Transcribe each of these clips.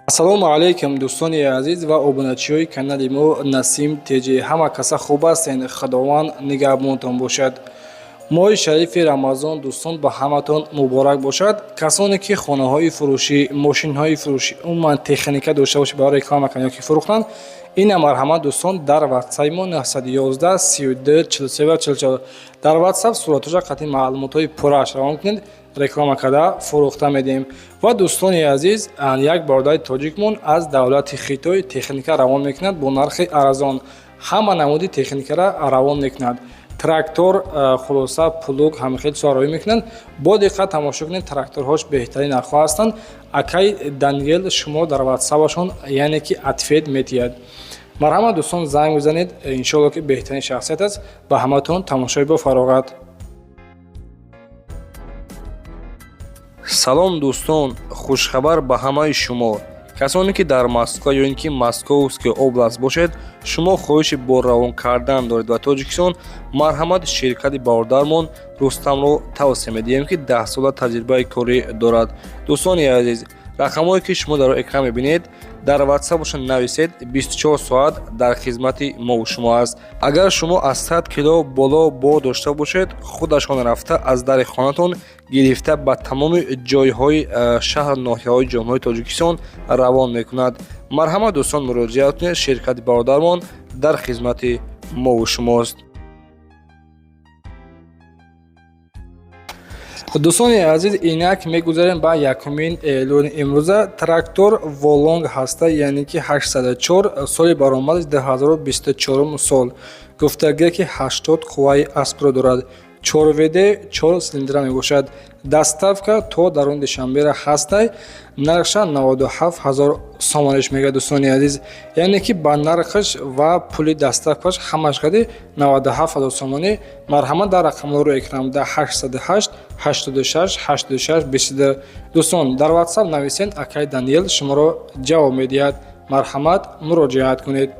ассалому алайкум дӯстони азиз ва обуначиҳои канали мо Насим Теҷи. Ҳама каса хуб ҳастен? Худованд нигаҳбонтон бошад. моҳи шарифи рамазон дӯстон ба ҳаматон муборак бошад. касоне ки хонаҳои фурӯшӣ, мошинҳои фурӯшӣ, умуман техника дошта бошед барои реклама кунед ёки фурӯхтан, ина марҳамат дӯстон дар ватсаи мо 911 32 43 44 дар ватсап суратҳоша қатъи маълумотҳои пуррааш равон кунед, реклама карда фурӯхта медиҳем. ва дӯстони азиз, як бародари тоҷикмон аз давлати Хитой техника равон мекунад бо нархи арзон. ҳама намуди техникара равон мекунад. трактор, хулоса, плуг, ҳамахел чизҳо равон мекунанд. бо диққат тамошо кунед, тракторҳош беҳтарин нархҳо ҳастанд. акай Даниел шумо дар ватсапашон яъне ки атфед метиҳад. марҳамат дӯстон, занг бизанед, иншоалло ки беҳтарин шахсият аст. ба ҳаматон тамошои бо фароғат. салом дӯстон, хушхабар ба ҳамаи шумо. касоне ки дар Москва ё ин ки Московская област бошед, шумо хоҳиши бор равон кардан доред ба Тоҷикистон, марҳамат ширкати бародармон Рустамро тавсия медиҳем ки 10 сола таҷрибаи корӣ дорад. дӯстони азиз, рақамҳое ки шумо дар экран мебинед, дар ватсапашон нависед, 24 соат дар хизмати мо шумо аст. агар шумо аз 100 кило боло бор дошта бошед, худашон рафта аз дари хонатон гирифта ба тамоми ҷойҳои шаҳру ноҳияҳои ҷумҳурии Тоҷикистон равон мекунад. марҳамат дӯстон, муроҷиат кунед, ширкати бародармон дар хизмати мо шумост. дӯстони азиз, инак мегузарем ба якумин эълони имрӯза. трактор Волонг ҳаста, яъне ки 804, соли баромадаш 2024 сол. гуфтагӯяд ки 80 қувваи аспро дорад. 4вд 4 силиндра мебошад. доставка то дарони Душанбера ҳастай. нархша 97 000 сомонеш мега. дӯстони азиз, яъне ки ба нархаш ва пули доставкаш ҳамаш қади 97 000 сомонӣ. марҳамат дар рақамлоро экран да 808 86 86 22. дӯстон, дар ватсап нависен, акай Даниел шуморо ҷавоб медиҳад. марҳамат, муроҷиат кунед.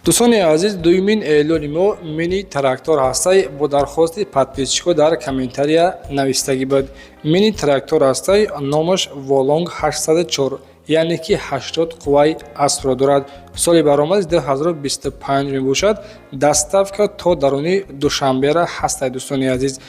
дӯстони азиз, дуюмин эълони мо мини трактор ҳастай. бо дархости подписчикҳо дар комментария навистагӣ буд. мини трактор ҳастай, номаш Волонг 804, яъне ки 80 қувваи аспро дорад. соли баромадаш 2025 мебошад. доставка то дарони Душанбера ҳастай. дӯстони азиз,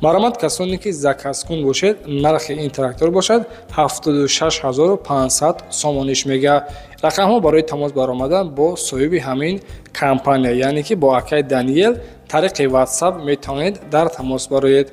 марҳамат, касоне ки заказкун бошед, нархи ин трактор бошад 76 500 сомониш мега. рақамҳо барои тамос баромадан бо соҳиби ҳамин компания, яъне ки бо акай Даниел, тариқи ватсап метавонед дар тамос бароед.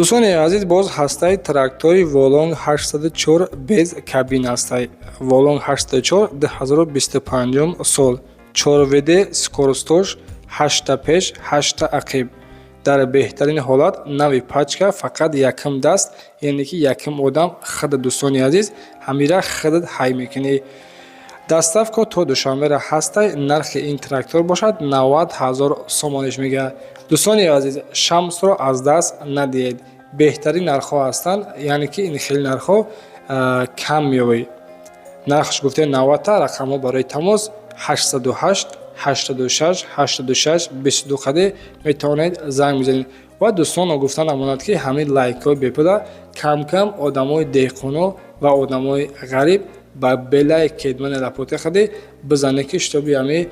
дӯстони азиз, боз ҳастаи трактори Волонг 804 без кабин ҳастай. Волонг 804 2025 сол. 4вд скоростош 8 пеш 8 ақиб. дар беҳтарин ҳолат, нави пачка, фақат якм даст, яъне ки якм одам хада. дӯстони азиз, ҳамира хадат ҳай мекунӣ. доставка то Душанбера ҳастай. нархи ин трактор бошад 90 000 сомониш мега. дӯстони азиз, шамсро аз даст надиҳед. беҳтарин нархҳо ҳастанд, яъне ки ин хели нархҳо кам меёбед. нархш гуфтем 90 та. рақамҳо барои тамос 808 86 86 22 қади метавонед занг бизанед. ва дӯстон, гуфтан амонад ки ҳамин лайкҳои бепуда кам кам одамои деҳқоно ва одамои ғариб ба белаи кедмани лапоте хади бизане ки шутоби ҳами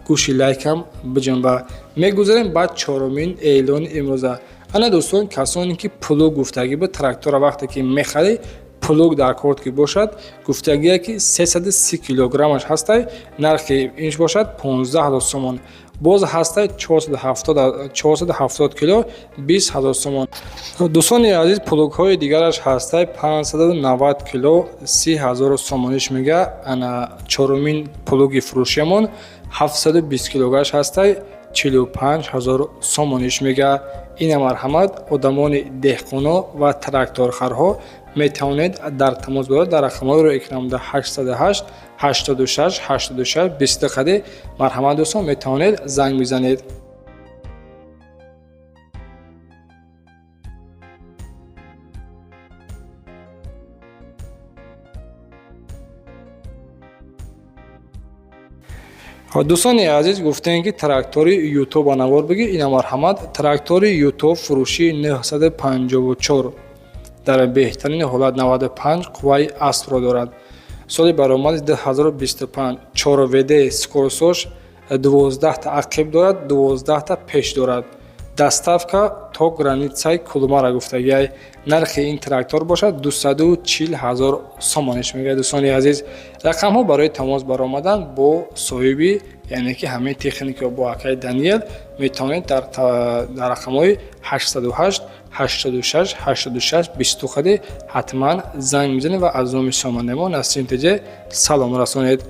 гӯши лайкам биҷанба. мегузарем ба чорумин эълони имрӯза. ана дӯстон, касоне ки плуг гуфтагӣ буд, трактора вақте ки мехарӣ, плуг дар корт ки бошад, гуфтагӯяд ки 330 килограммаш ҳастай. нархи инш бошад 15 000 сомон. боз ҳастаи 470 кило 20 000 сомон. дӯстони азиз, плугҳои дигараш ҳастаи 590 кило 30 000 сомониш мега. ана чорумин плуги фурӯшиямон 720 килогаш ҳастаи 45 000 сомониш мега. ина марҳамат одамони деҳқоно ва тракторхарҳо метавонед дар тамос бароед дар рақамҳои рӯи экранамда 808 86 86 20 марҳамат дӯстон метавонед занг бизанед. дӯстони азиз, гуфтем ки трактори Yuto ба навор бигир. ина марҳамат трактори Yuto фурӯши 954 дар беҳтарин ҳолат 95 қувваи аспро дорад. соли баромади 2025 4вд скоросташ 12 та ақиб дорад, 12 та пеш дорад. доставка то границаи Кулмара гуфтагиай. нархи ин трактор бошад 240 000 сомониш мега. дӯстони азиз, рақамҳо барои тамос баромадан бо соҳиби, яъне ки ҳамаи техникаҳо бо акай Даниел метавонед дар рақамҳои 808 86 86 20 ҳатман занг бизанед ва аз номи сомондамо Насим Теҷе салом расонед.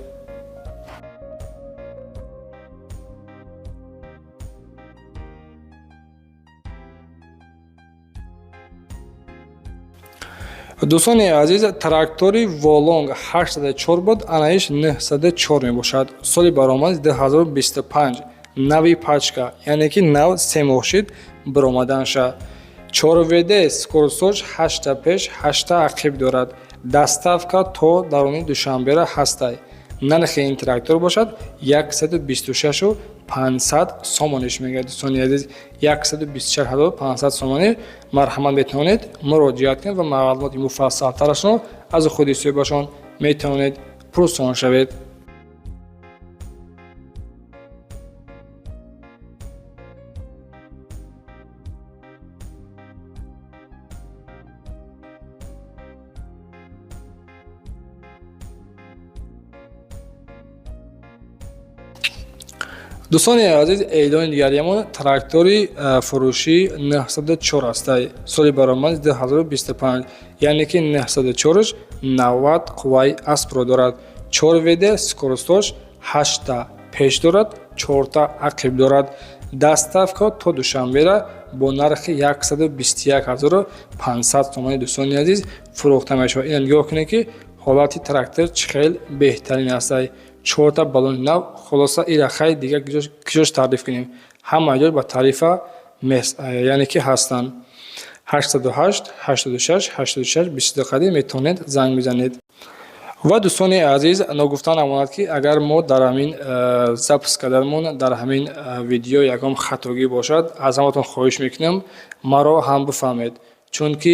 дӯстони азиз, трактори Volong 804 буд, анаиш 904 мебошад. соли баромади 2025 нави пачка, яъне ки нав семохшид баромадан шад. 4вд скоросташ 8 та пеш 8 та ақиб дорад. доставка то дарони Душанбера ҳастай. нархи ин трактор бошад 126 500 сомониш мега. дӯстони азиз, 126 500 сомонӣ. марҳамат метавонед муроҷиат кунед ва маълумоти муфассалтарашро аз худи соҳибашон метавонед пурсон шавед. дӯстони азиз, эълони дигариамон трактори фурӯши 904 ҳастай. соли баромади 2025, яъне ки 904 90 қувваи аспро дорад. 4вд скоросташ 8 та пеш дорад, 4 та ақиб дорад. доставка то Душанбера бо нархи 121 500 сомонӣ. дӯстони азиз, фурӯхта мешавад. ина нигоҳ кунед ки ҳолати трактор чӣ хел беҳтарин ҳастай. 4 та балони нав. хулоса ира хай дигар киҷош таъриф кунем. ҳама ҷо ба таърифа яъне ки ҳастанд. 808 86 86 20 метавонед занг бизанед. ва дӯстони азиз, ногуфта намонад ки агар мо дар ҳамин запс карданмон дар ҳамин видео ягон хатогӣ бошад, аз ҳаматон хоҳиш мекунам маро ҳам бифаҳмед, чунки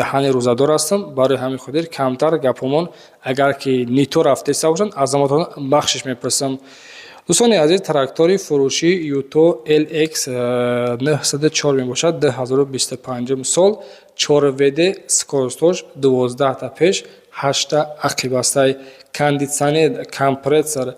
даҳани рӯзадор ҳастам. барои ҳамин хотир камтар гапомон агар ки нито рафтеста бошанд, аз ҳаматон бахшиш мепурсам. дӯстони азиз, трактори фурӯши Yuto LX 904 мебошад. 2025 сол. 4вд скоросташ 12 та пеш 8 та ақиб ҳастай. кондитсионер, компрессор,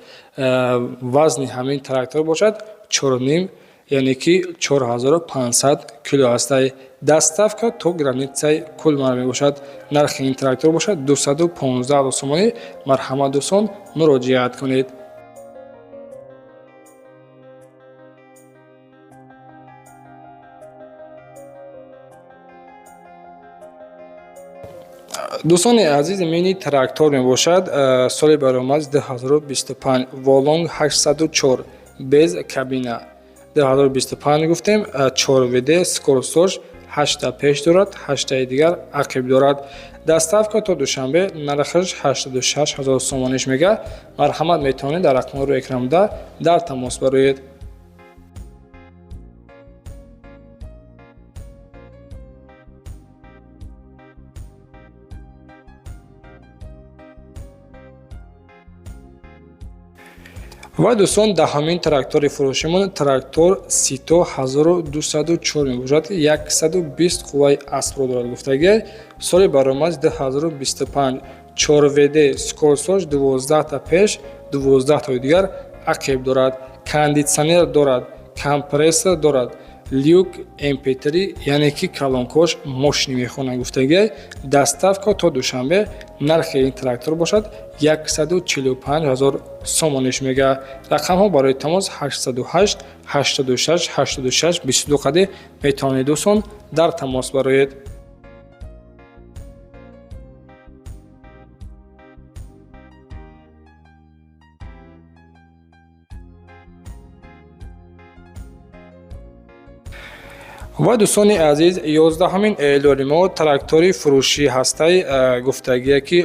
вазни ҳамин трактор бошад 4,5, яъне ки 4500 кило ҳастай. доставка то границаи Кулмар мебошад. нархи ин трактор бошад 215 000 сомонӣ. марҳамат дӯстон, муроҷиат кунед. дӯстони азиз, мини трактор мебошад. соли баромади 2025 Volong 804 без кабина. 2025 гуфтем. 4вд скоросташ 8 та пеш дорад, 8 таи дигар ақиб дорад. доставка то Душанбе, нархаш 86 000 сомониш мега. марҳамат метавонед дар рақамҳои рӯи экранамда дар тамос бароед. ва дӯстон, даҳамин трактори фурӯшимон трактор Sito 1204 мебошад. 120 қувваи аспро дорад гуфтагиай. соли баромади 2025 4вд скоросташ 12 та пеш 12 таи дигар ақиб дорад. кондитсионер дорад, компрессор дорад, люк mp3 яъне ки калонкош мошини мехонанд гуфтагиай. Доставка то душанбе нархи ин трактор бошад 145000 сомониш мега. Рақамҳо барои тамос 808 86 86 22 қаде метавонед дӯстон дар тамос бароед. ва дӯстони азиз, 11-ҳамин эълони мо трактори фурӯшӣ ҳастай гуфтагие ки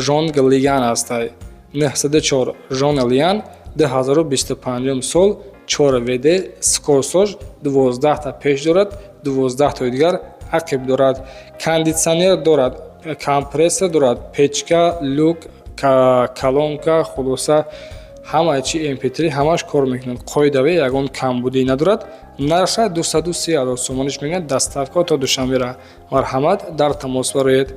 Жонглиан ҳастай. 904 Жонглиан 2025 сол 4 вд скорсож 12 та пеш дорад, 12 та дигар ақиб дорад. Кондитсионер дорад, компрессор дорад, печка, люк, колонка, хулоса ҳамаи чи mp3 ҳамаш кор мекунад. Қоидави ягон камбудӣ надорад. Нарша 230,000 сомониш мегӯянд. Доставка то душанбера. Марҳамат, дар тамос бароед.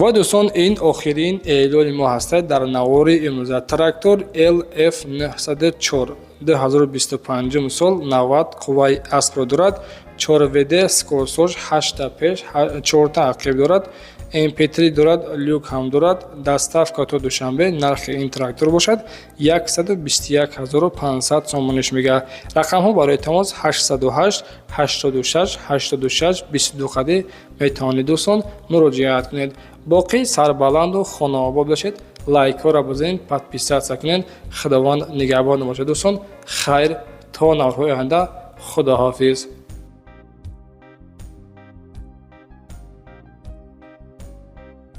ва дӯстон, ин охирин эълони мо ҳастад дар навори имрӯза. Трактор LF904 2025 сол 90 қувваи аспро дорад. 4 вд скорсож 8 та пеш 4 та ақиб дорад. mp3 дорад, люк ҳам дорад. Доставка то душанбе. нархи ин трактор бошад 121500 сомониш мега. рақамҳо барои тамос 808 86 86 22 қаде метавонед дӯстон муроҷиат кунед. боқӣ сарбаланду хонаобод бошед. лайкҳоро бизанед, подписатсия кунед. худованд нигаҳбон бошад дӯстон. хайр то наврҳои оянда. худоҳофиз.